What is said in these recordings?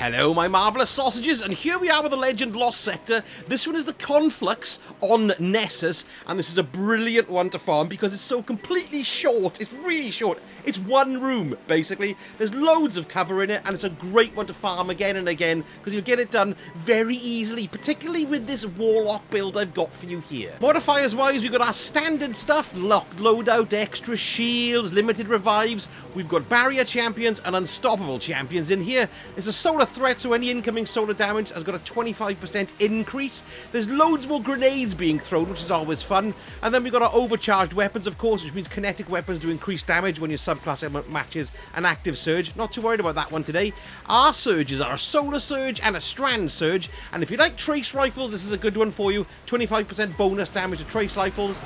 Hello, my marvellous sausages, and here we are with the Legend Lost Sector. This one is the Conflux on Nessus, and this is a brilliant one to farm because it's so completely short. It's really short. It's one room, basically. There's loads of cover in it, and it's a great one to farm again and again because you'll get it done very easily, particularly with this Warlock build I've got for you here. Modifiers-wise, we've got our standard stuff, loadout, extra shields, limited revives. We've got barrier champions and unstoppable champions in here. There's a solar threat, so any incoming solar damage has got a 25% increase. There's loads more grenades being thrown, which is always fun. And then we've got our overcharged weapons, of course, which means kinetic weapons do increase damage when your subclass matches an active surge. Not too worried about that one today. Our surges are a solar surge and a strand surge. And if you like trace rifles, this is a good one for you. 25% bonus damage to trace rifles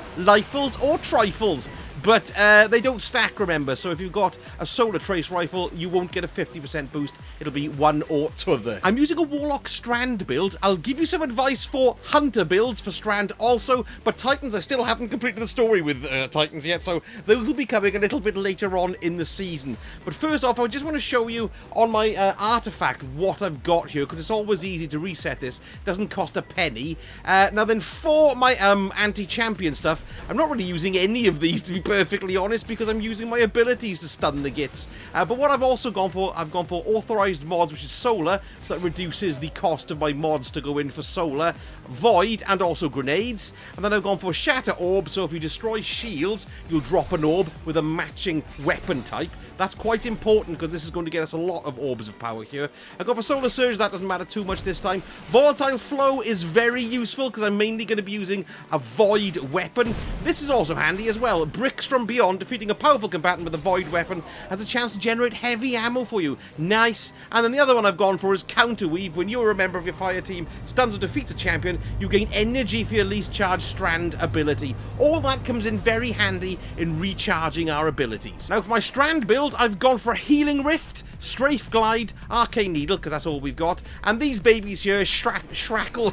or trifles. But they don't stack, remember, so if you've got a solar trace rifle, you won't get a 50% boost. It'll be one or t'other. I'm using a Warlock Strand build. I'll give you some advice for Hunter builds for Strand also, but Titans, I still haven't completed the story with Titans yet, so those will be coming a little bit later on in the season. But first off, I just want to show you on my artifact what I've got here, because it's always easy to reset this. It doesn't cost a penny. Now then, for my anti-champion stuff, I'm not really using any of these, to be perfectly honest, because I'm using my abilities to stun the gits. But what I've also gone for, I've gone for authorized mods, which is solar, so that reduces the cost of my mods to go in for solar, void, and also grenades. And then I've gone for shatter orb, so if you destroy shields, you'll drop an orb with a matching weapon type. That's quite important because this is going to get us a lot of orbs of power here. I go for solar surge, that doesn't matter too much this time. Volatile flow is very useful because I'm mainly going to be using a void weapon. This is also handy as well. Bricks from beyond, defeating a powerful combatant with a void weapon has a chance to generate heavy ammo for you. Nice. And then the other one I've gone for is counterweave. When you're a member of your fire team stuns or defeats a champion, you gain energy for your least charged strand ability. All that comes in very handy in recharging our abilities. Now for my strand build, I've gone for a healing rift, strafe glide, arcane needle, because that's all we've got, and these babies here, shackle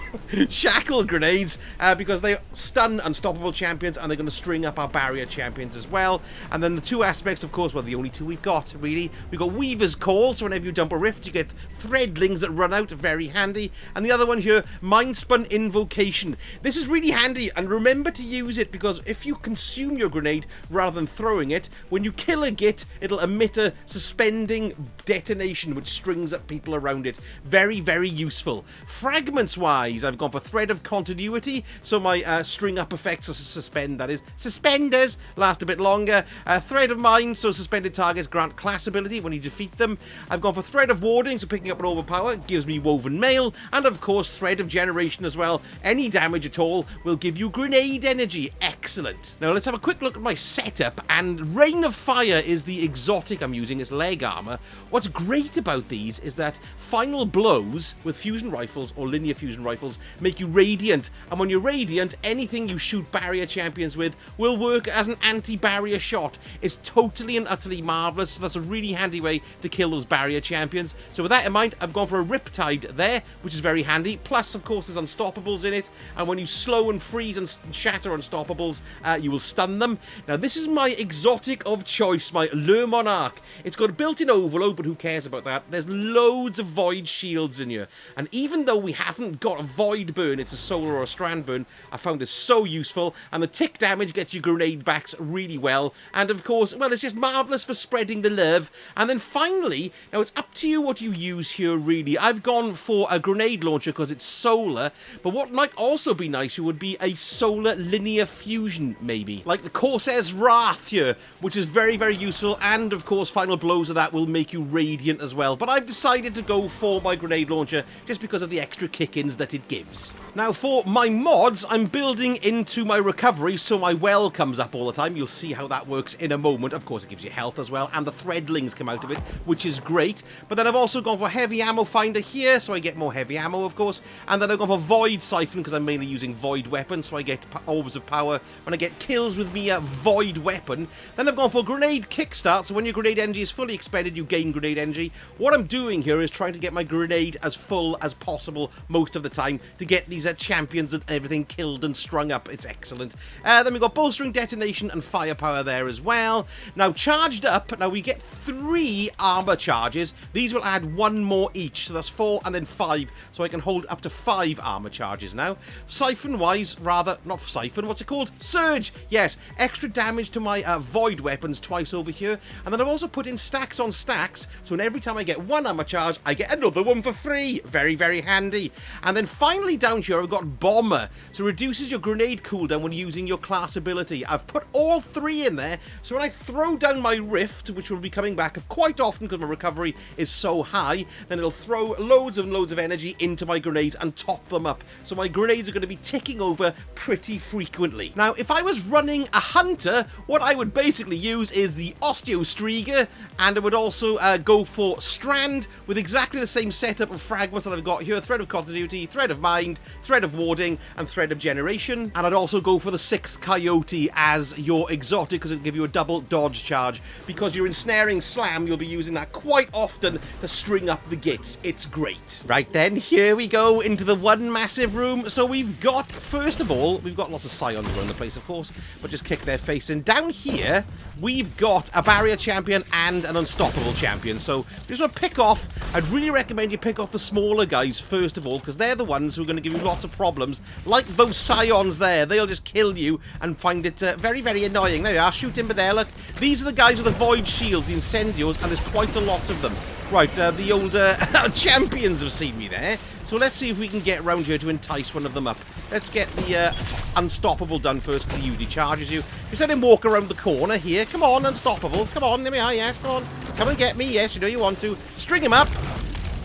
grenades, because they stun unstoppable champions, and they're going to string up our barrier champions as well. And then the two aspects, of course, well, the only two we've got, really. We've got Weaver's Call, so whenever you dump a rift, you get threadlings that run out, very handy. And the other one here, Mindspun Invocation. This is really handy, and remember to use it, because if you consume your grenade rather than throwing it, when you kill a git, it'll emit a suspending detonation which strings up people around it. Very, very useful. Fragments wise, I've gone for Thread of Continuity, so my string up effects are suspenders last a bit longer. Thread of Mind, so suspended targets grant class ability when you defeat them. I've gone for Thread of Warding, so picking up an overpower gives me Woven Mail, and of course Thread of Generation as well. Any damage at all will give you grenade energy. Excellent. Now let's have a quick look at my setup, and Rain of Fire is the exotic I'm using. It's leg armor. What's great about these is that final blows with fusion rifles or linear fusion rifles make you radiant, and when you're radiant, anything you shoot barrier champions with will work as an anti-barrier shot. It's totally and utterly marvelous, so that's a really handy way to kill those barrier champions. So with that in mind, I've gone for a Riptide there, which is very handy. Plus, of course, there's unstoppables in it, and when you slow and freeze and shatter unstoppables, you will stun them. Now, this is my exotic of choice, my Le Monarch. It's got a built-in overload, but who cares about that? There's loads of void shields in here, and even though we haven't got a void burn, it's a solar or a strand burn, I found this so useful, and the tick damage gets your grenade backs really well, and of course, well, it's just marvellous for spreading the love. And then finally, now it's up to you what you use here, really. I've gone for a grenade launcher because it's solar, but what might also be nicer would be a solar linear fusion, maybe, like the Corsair's Wrath here, which is very, very useful, and of course, final blows of that will make you radiant as well. But I've decided to go for my grenade launcher just because of the extra kick-ins that it gives. Now for my mods, I'm building into my recovery, so my well comes up all the time. You'll see how that works in a moment. Of course, it gives you health as well, and the threadlings come out of it, which is great. But then I've also gone for heavy ammo finder here, so I get more heavy ammo, of course. And then I've gone for void siphon, because I'm mainly using void weapons, so I get orbs of power when I get kills with me void weapon. Then I've gone for grenade kickstart, so when your grenade energy is fully expended, you gain grenade energy. What I'm doing here is trying to get my grenade as full as possible most of the time to get these champions and everything killed and strung up. It's excellent. Then we've got bolstering, detonation, and firepower there as well. Now, charged up, now we get 3 armor charges. These will add 1 more each, so that's 4 and then 5, so I can hold up to 5 armor charges now. Siphon-wise, rather, not siphon, what's it called? Surge! Yes, extra damage to my void weapons twice over here, and then I've also put in stacks on stacks, so every time I get 1 armor charge, I get another one for free. Very, very handy. And then finally down here, I've got Bomber, so reduces your grenade cooldown when using your class ability. I've put all 3 in there, so when I throw down my Rift, which will be coming back quite often because my recovery is so high, then it'll throw loads and loads of energy into my grenades and top them up. So my grenades are going to be ticking over pretty frequently. Now, if I was running a Hunter, what I would basically use is the Osteostrieger, and I would also go for Strand with exactly the same setup of fragments that I've got here: Thread of Continuity, Thread of Mind, Thread of Warding, and Thread of Generation. And I'd also go for the 6th Coyote as your exotic, because it'll give you a double dodge charge. Because you're ensnaring Slam, you'll be using that quite often to string up the gits. It's great. Right then, here we go into the one massive room. So we've got, first of all, we've got lots of Scions around the place, of course, but just kick their face in. Down here, we've got a barrier champion and an unstoppable champion. So just want to pick off, I'd really recommend you pick off the smaller guys first of all, because they're the ones who are going to give you lots of problems. Like those Scions there, they'll just kill you and find it very, very annoying. There you are, shoot him, but there, look. These are the guys with the void shields, the incendios, and there's quite a lot of them. Right, the older champions have seen me there. So let's see if we can get around here to entice one of them up. Let's get the unstoppable done first, because he usually charges you. Just let him walk around the corner here. Come on, unstoppable. Come on, there we are, yes, come on. Come and get me, yes, you know you want to. String him up.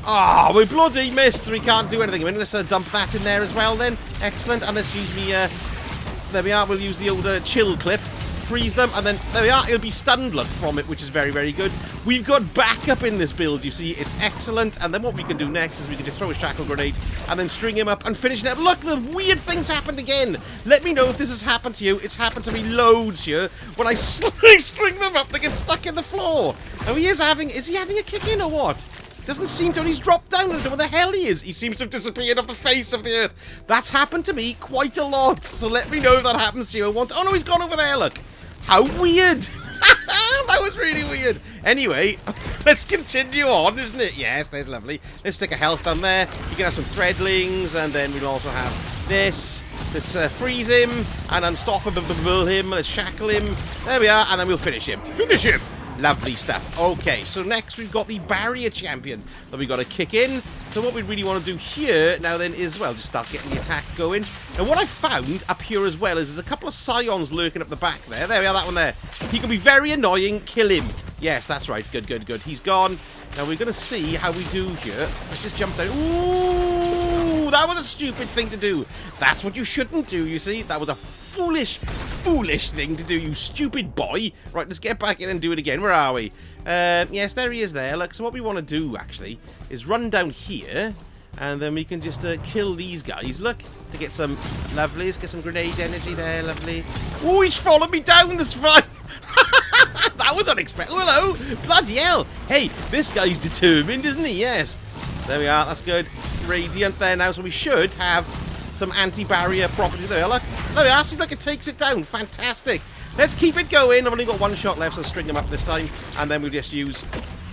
Ah, we bloody missed, so we can't do anything. I mean, let's dump that in there as well then. Excellent, and let's use me, there we are, we'll use the old chill clip. Freeze them, and then there we are, it'll be stunned luck from it, which is very, very good. We've got backup in this build, you see, it's excellent. And then what we can do next is we can just throw a shackle grenade and then string him up and finish it up. Look, the weird thing's happened again. Let me know if this has happened to you. It's happened to me loads here. When I string them up, they get stuck in the floor. And is he having a kick in or what? Doesn't seem to, he's dropped down. I don't know where the hell he is. He seems to have disappeared off the face of the earth. That's happened to me quite a lot. So let me know if that happens to you. Oh no, he's gone over there, look. How weird! That was really weird. Anyway, let's continue on, isn't it? Yes, there's lovely. Let's stick a health down there. You can have some threadlings, and then we'll also have this. Let's freeze him, and unstoppable him. Let's shackle him. There we are, and then we'll finish him. Finish him! Lovely stuff. Okay, so next we've got the barrier champion that we've got to kick in. So what we really want to do here now then is, well, just start getting the attack going. And what I found up here as well is there's a couple of Scions lurking up the back there. There we are, that one there. He can be very annoying. Kill him. Yes, that's right. Good, good, good. He's gone. Now we're going to see how we do here. Let's just jump down. Ooh, that was a stupid thing to do. That's what you shouldn't do, you see. That was a foolish thing to do, you stupid boy. Right, let's get back in and do it again. Where are we? Yes, there he is there. Look, so what we want to do, actually, is run down here, and then we can just kill these guys. Look, to get some lovelies, get some grenade energy there, lovely. Oh, he's followed me down this fight. That was unexpected. Oh, hello. Bloody hell. Hey, this guy's determined, isn't he? Yes. There we are. That's good. Radiant there now, so we should have some anti-barrier property there. Look, there we are. See, look, it takes it down. Fantastic. Let's keep it going. I've only got one shot left, so string them up this time, and then we'll just use...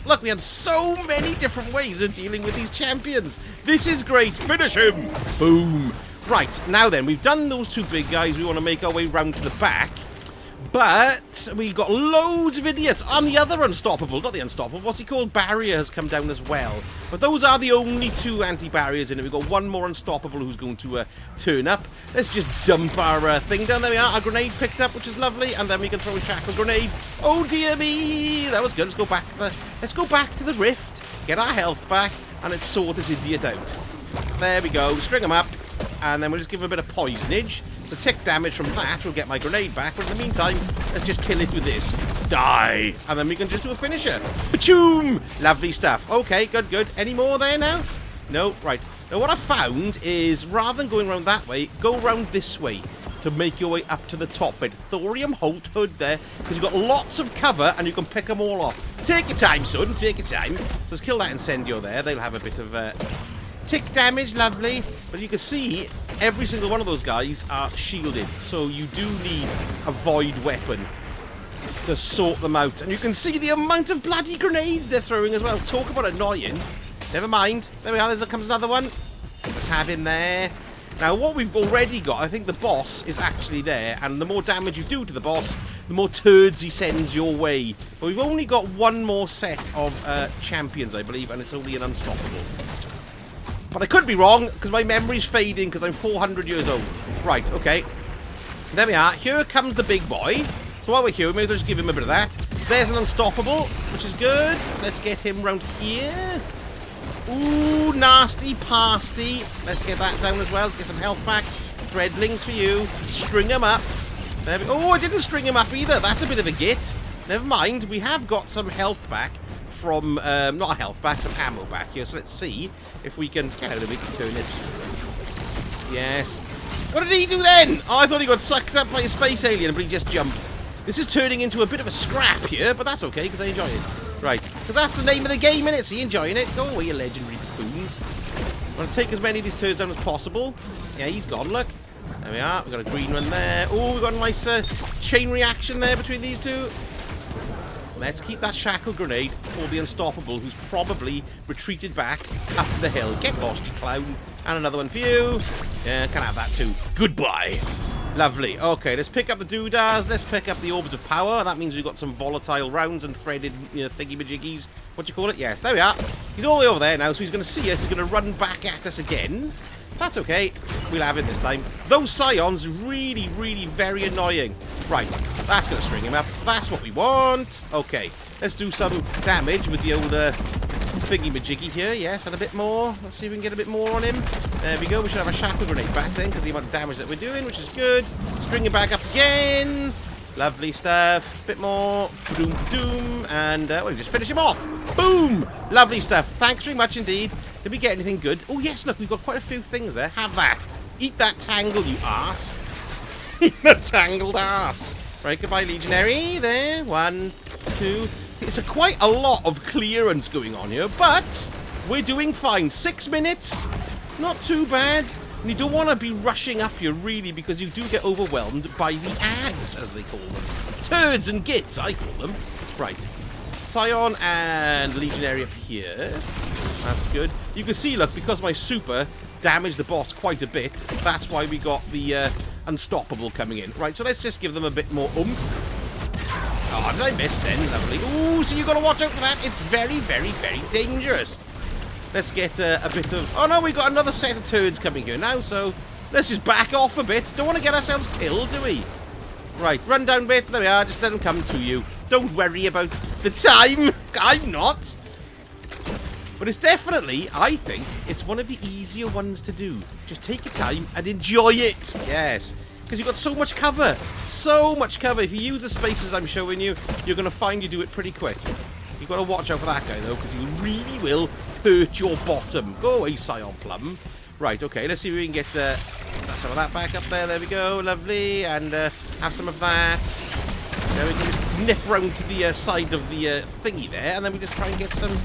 Look, we had so many different ways of dealing with these champions. This is great. Finish him. Boom. Right, now then, we've done those two big guys. We want to make our way round to the back. But we've got loads of idiots. On the other unstoppable, not the unstoppable, what's he called? Barrier has come down as well. But those are the only two anti-barriers in it. We've got one more unstoppable who's going to turn up. Let's just dump our thing down. There we are. Our grenade picked up, which is lovely. And then we can throw a shackle grenade. Oh dear me. That was good. Let's go back to the rift. Get our health back. And let's sort this idiot out. There we go. String him up. And then we'll just give him a bit of poisonage. The tick damage from that will get my grenade back, but in the meantime, let's just kill it with this. Die! And then we can just do a finisher. Pachoom! Lovely stuff. Okay, good, good. Any more there now? No? Right. Now what I found is, rather than going around that way, go around this way to make your way up to the top bit. Thorium Holt Hood there, because you've got lots of cover and you can pick them all off. Take your time, son. Take your time. So let's kill that Incendio there. They'll have a bit of tick damage. Lovely. But you can see every single one of those guys are shielded. So you do need a void weapon to sort them out. And you can see the amount of bloody grenades they're throwing as well. Talk about annoying. Never mind. There we are. There comes another one. Let's have him there. Now, what we've already got, I think the boss is actually there. And the more damage you do to the boss, the more turds he sends your way. But we've only got one more set of champions, I believe, and it's only an unstoppable. But I could be wrong, because my memory's fading, because I'm 400 years old. Right, okay. There we are. Here comes the big boy. So while we're here, we may as well just give him a bit of that. There's an unstoppable, which is good. Let's get him round here. Ooh, nasty pasty. Let's get that down as well. Let's get some health back. Threadlings for you. String him up. There we go. Oh, I didn't string him up either. That's a bit of a git. Never mind. We have got some health back from... not a health back, some ammo back here. So let's see if we can... Get out of the way, turnips. Yes. What did he do then? Oh, I thought he got sucked up by a space alien, but he just jumped. This is turning into a bit of a scrap here, but that's okay, because I enjoy it. Right, because that's the name of the game, innit? So you enjoying it? Go away, you legendary buffoons. I want to take as many of these turds down as possible. Yeah, he's gone, look. There we are. We've got a green one there. Oh, we've got a nice chain reaction there between these two. Let's keep that shackle grenade for the unstoppable, who's probably retreated back up the hill. Get lost, you clown. And another one for you. Yeah, can have that too. Goodbye. Lovely. Okay, let's pick up the doodads. Let's pick up the orbs of power. That means we've got some volatile rounds and threaded, thingy-majiggies. What do you call it? Yes, there we are. He's all the way over there now, so he's going to see us. He's going to run back at us again. That's okay. We'll have it this time. Those scions, really, really very annoying. Right, that's going to string him up. That's what we want. Okay, let's do some damage with the old thingy-majiggy here. Yes, and a bit more. Let's see if we can get a bit more on him. There we go. We should have a shackle grenade back then, because the amount of damage that we're doing, which is good. String him back up again. Lovely stuff. Bit more. Doom, doom. And we'll just finish him off. Boom. Lovely stuff. Thanks very much indeed. Did we get anything good? Oh, yes, look. We've got quite a few things there. Have that. Eat that tangle, you ass. Eat the tangled ass. Right, goodbye, Legionary. There. 1, 2. It's quite a lot of clearance going on here, but we're doing fine. 6 minutes. Not too bad. And you don't want to be rushing up here, really, because you do get overwhelmed by the ads, as they call them. Turds and gits, I call them. Right. Scion and Legionary up here. That's good. You can see, look, because my super damaged the boss quite a bit, that's why we got the unstoppable coming in. Right, so let's just give them a bit more oomph. Oh, did I miss then? Lovely. Ooh, so you've got to watch out for that. It's very, very, very dangerous. Let's get a bit of... Oh, no, we've got another set of turds coming here now, so let's just back off a bit. Don't want to get ourselves killed, do we? Right, run down a bit. There we are. Just let them come to you. Don't worry about the time. I'm not. But it's definitely, I think, it's one of the easier ones to do. Just take your time and enjoy it. Yes. Because you've got so much cover. So much cover. If you use the spaces I'm showing you, you're going to find you do it pretty quick. You've got to watch out for that guy, though, because he really will hurt your bottom. Go away, Scion Plum. Right, okay, let's see if we can get some of that back up there. There we go. Lovely. And have some of that. Now we can just nip round to the side of the thingy there, and then we just try and get some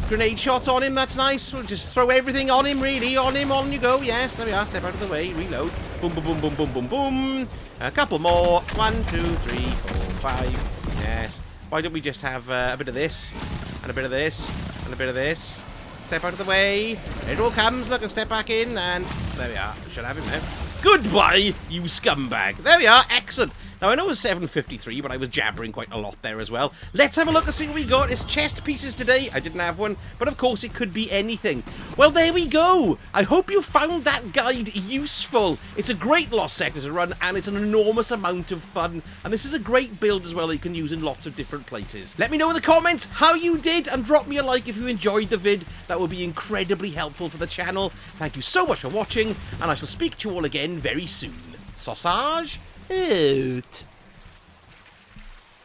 grenade shots on him. That's nice. We'll just throw everything on him, really. On him, on you go. Yes, there we are. Step out of the way. Reload. Boom, boom, boom, boom, boom, boom, boom. A couple more. 1, 2, 3, 4, 5. Yes. Why don't we just have a bit of this, and a bit of this, and a bit of this. Step out of the way. There it all comes. Look, and step back in, and there we are. We should have him now. Goodbye, you scumbag. There we are. Excellent. Now, I know it was 7:53, but I was jabbering quite a lot there as well. Let's have a look and see what we got. It's chest pieces today. I didn't have one, but of course it could be anything. Well, there we go. I hope you found that guide useful. It's a great Lost Sector to run, and it's an enormous amount of fun. And this is a great build as well that you can use in lots of different places. Let me know in the comments how you did, and drop me a like if you enjoyed the vid. That would be incredibly helpful for the channel. Thank you so much for watching, and I shall speak to you all again very soon. Sausage out.